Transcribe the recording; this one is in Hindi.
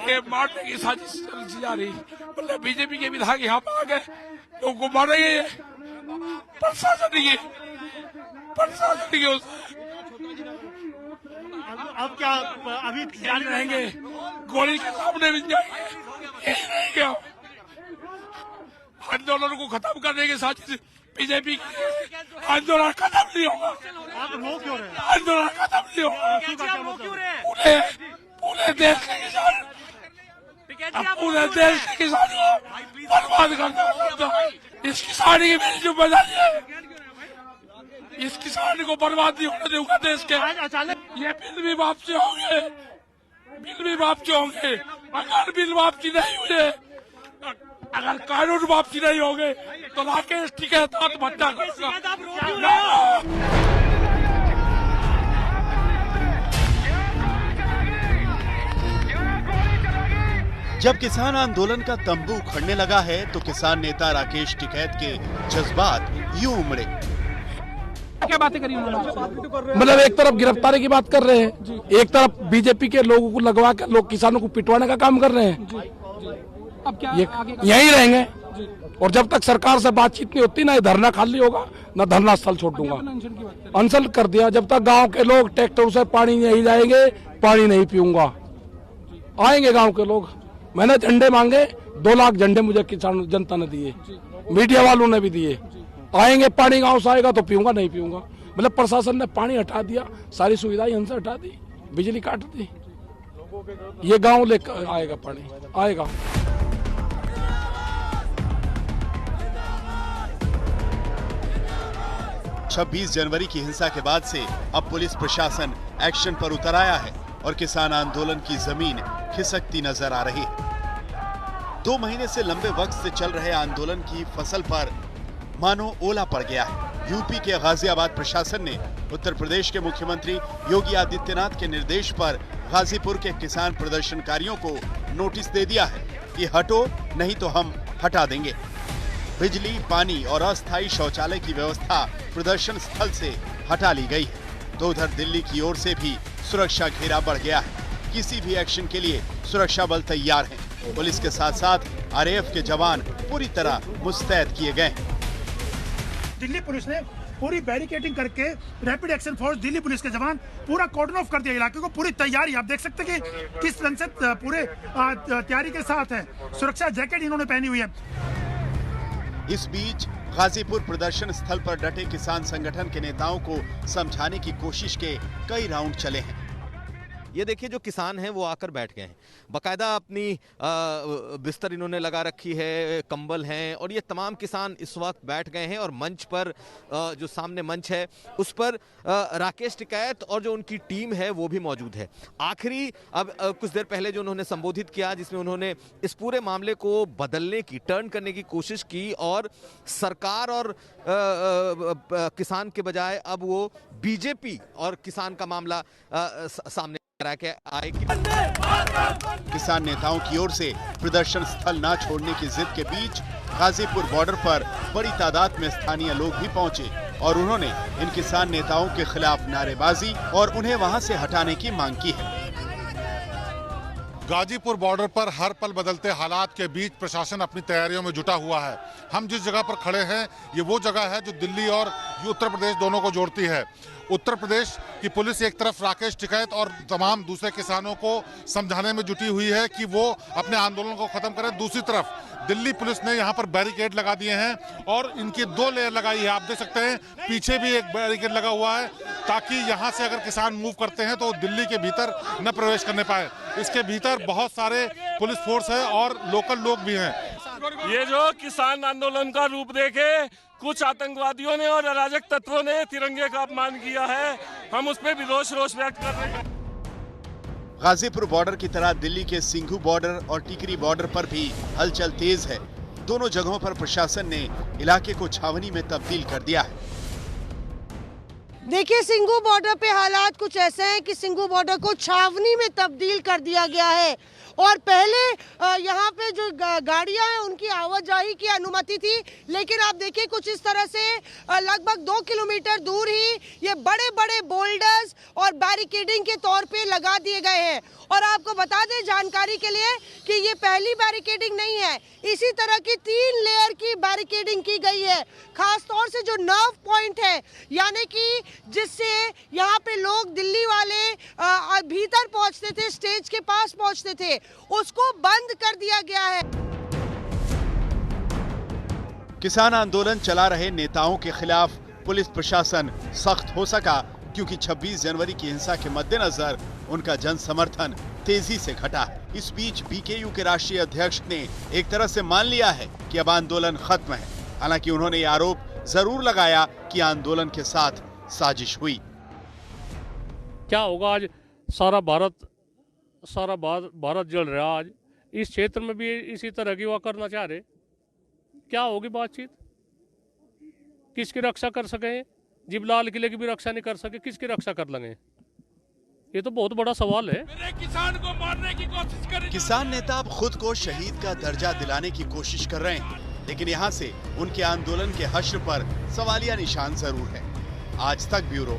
ये मारने की साजिश चली जा रही, मतलब बीजेपी के विधायक यहाँ पर आ गए, लोगों को मारेंगे, प्रशासन की ओर से। अब क्या अभी जारी रहेंगे, गोली के सामने भी जाएंगे, यही रहेंगे। आंदोलन को खत्म करने की साजिश बीजेपी की, आंदोलन खत्म नहीं होगा। आप रो क्यों रहे हैं? आंदोलन खत्म नहीं होगा। पूरे देश के किसान, पूरे देश के किसानों को बर्बाद करना, इस किसानी की मेरी जिम्मेदारी है। इस किसान को बर्बाद नहीं होने दूंगा देश के। ये बिल भी वापसी होंगे, अगर बिल वापसी नहीं हुए, अगर कानून वापसी नहीं होंगे तो राकेश टिकैत आत्महत्या करेगा। जब किसान आंदोलन का तंबू उखड़ने लगा है तो किसान नेता राकेश टिकैत के जज्बात यूं उमड़े। क्या बातें करी उन्होंने? मतलब एक तरफ गिरफ्तारी की बात कर रहे हैं, एक तरफ बीजेपी के लोगों को लगवा कर लोग किसानों को पिटवाने का काम कर रहे हैं। अब क्या यहीं रहेंगे और जब तक सरकार से बातचीत नहीं होती, ना धरना खाली होगा, ना धरना स्थल छोड़ दूंगा। अनशन कर दिया, जब तक गांव के लोग ट्रैक्टर से पानी नहीं जाएंगे, पानी नहीं पीऊंगा। आएंगे गांव के लोग, मैंने झंडे मांगे, 2 लाख झंडे मुझे किसान जनता ने दिए, मीडिया वालों ने भी दिए। आएंगे, पानी गांव से आएगा तो पीऊंगा, नहीं पीऊंगा। मतलब प्रशासन ने पानी हटा दिया, सारी सुविधाएं हमसे हटा दी, बिजली काट दी। ये गांव लेकर आएगा, पानी आएगा। 26 जनवरी की हिंसा के बाद से अब पुलिस प्रशासन एक्शन पर उतर आया है और किसान आंदोलन की जमीन खिसकती नजर आ रही है। 2 महीने से लंबे वक्त से चल रहे आंदोलन की फसल पर मानो ओला पड़ गया है। यूपी के गाजियाबाद प्रशासन ने उत्तर प्रदेश के मुख्यमंत्री योगी आदित्यनाथ के निर्देश पर गाजीपुर के किसान प्रदर्शनकारियों को नोटिस दे दिया है कि हटो नहीं तो हम हटा देंगे। बिजली, पानी और अस्थायी शौचालय की व्यवस्था प्रदर्शन स्थल से हटा ली गई है। तो उधर दिल्ली की ओर से भी सुरक्षा घेरा बढ़ गया है। किसी भी एक्शन के लिए सुरक्षा बल तैयार हैं। पुलिस के साथ साथ आरएएफ के जवान पूरी तरह मुस्तैद किए गए हैं। दिल्ली पुलिस ने पूरी बैरिकेडिंग करके rapid action force, Delhi police के जवान पूरा कॉर्डन ऑफ कर दिया इलाके को। पूरी तैयारी आप देख सकते हैं कि किस रंग से पूरे तैयारी के साथ है। सुरक्षा जैकेट इन्होंने पहनी हुई है। इस बीच गाजीपुर प्रदर्शन स्थल पर डटे किसान संगठन के नेताओं को समझाने की कोशिश के कई राउंड चले हैं। ये देखिए, जो किसान हैं वो आकर बैठ गए हैं, बाकायदा अपनी बिस्तर इन्होंने लगा रखी है, कंबल हैं, और ये तमाम किसान इस वक्त बैठ गए हैं। और मंच पर जो सामने मंच है उस पर राकेश टिकैत और जो उनकी टीम है वो भी मौजूद है। आखिरी अब कुछ देर पहले जो उन्होंने संबोधित किया, जिसमें उन्होंने इस पूरे मामले को बदलने की, टर्न करने की कोशिश की और सरकार और किसान के बजाय अब वो बीजेपी और किसान का मामला सामने के आएगी। किसान नेताओं की ओर से प्रदर्शन स्थल न छोड़ने की जिद के बीच गाजीपुर बॉर्डर पर बड़ी तादाद में स्थानीय लोग भी पहुंचे और उन्होंने इन किसान नेताओं के खिलाफ नारेबाजी और उन्हें वहां से हटाने की मांग की है। गाजीपुर बॉर्डर पर हर पल बदलते हालात के बीच प्रशासन अपनी तैयारियों में जुटा हुआ है। हम जिस जगह पर खड़े हैं ये वो जगह है जो दिल्ली और उत्तर प्रदेश दोनों को जोड़ती है। उत्तर प्रदेश की पुलिस एक तरफ राकेश टिकैत और तमाम दूसरे किसानों को समझाने में जुटी हुई है कि वो अपने आंदोलन को खत्म करें। दूसरी तरफ दिल्ली पुलिस ने यहाँ पर बैरिकेड लगा दिए हैं और इनकी 2 लेयर लगाई है। आप देख सकते हैं पीछे भी एक बैरिकेड लगा हुआ है ताकि यहाँ से अगर किसान मूव करते हैं तो दिल्ली के भीतर न प्रवेश करने पाए। इसके भीतर बहुत सारे पुलिस फोर्स है और लोकल लोग भी हैं। ये जो किसान आंदोलन का रूप देखे कुछ आतंकवादियों ने और अराजक तत्वों ने तिरंगे का अपमान किया है, हम उस पर भी रोष व्यक्त कर रहे हैं। गाजीपुर बॉर्डर की तरह दिल्ली के सिंघू बॉर्डर और टिकरी बॉर्डर पर भी हलचल तेज है। दोनों जगहों पर प्रशासन ने इलाके को छावनी में तब्दील कर दिया है। देखिए, सिंघू बॉर्डर पे हालात कुछ ऐसे हैं कि सिंघू बॉर्डर को छावनी में तब्दील कर दिया गया है और पहले यहाँ पे जो गाड़ियाँ हैं उनकी आवाजाही की अनुमति थी, लेकिन आप देखिए कुछ इस तरह से लगभग 2 किलोमीटर दूर ही ये बड़े बड़े बोल्डर्स और बैरिकेडिंग के तौर पे लगा दिए गए हैं। और आपको बता दें जानकारी के लिए कि ये पहली बैरिकेडिंग नहीं है, इसी तरह की 3 लेयर की बैरिकेडिंग की गई है, खास तौर से जो नर्व पॉइंट है, यानी कि जिससे यहाँ पे लोग दिल्ली वाले भीतर पहुँचते थे, स्टेज के पास पहुँचते थे, उसको बंद कर दिया गया है। किसान आंदोलन चला रहे नेताओं के खिलाफ पुलिस प्रशासन सख्त हो सका क्योंकि 26 जनवरी की हिंसा के मद्देनजर उनका जन समर्थन तेजी से घटा है। इस बीच बीकेयू के राष्ट्रीय अध्यक्ष ने एक तरह से मान लिया है कि अब आंदोलन खत्म है। हालांकि उन्होंने ये आरोप जरूर लगाया कि आंदोलन के साथ साजिश हुई। क्या होगा आज सारा भारत जल रहा, आज इस क्षेत्र में भी इसी तरह की वो करना चाह रहे, क्या होगी बातचीत? किसकी रक्षा कर सके? जब लाल किले की भी रक्षा नहीं कर सके, किसकी रक्षा कर लेंगे? ये तो बहुत बड़ा सवाल है। मेरे किसान को मारने की कोशिश करें। किसान नेता अब खुद को शहीद का दर्जा दिलाने की कोशिश कर रहे हैं, लेकिन यहाँ से उनके आंदोलन के हश्र पर सवालिया निशान जरूर है। आज तक ब्यूरो।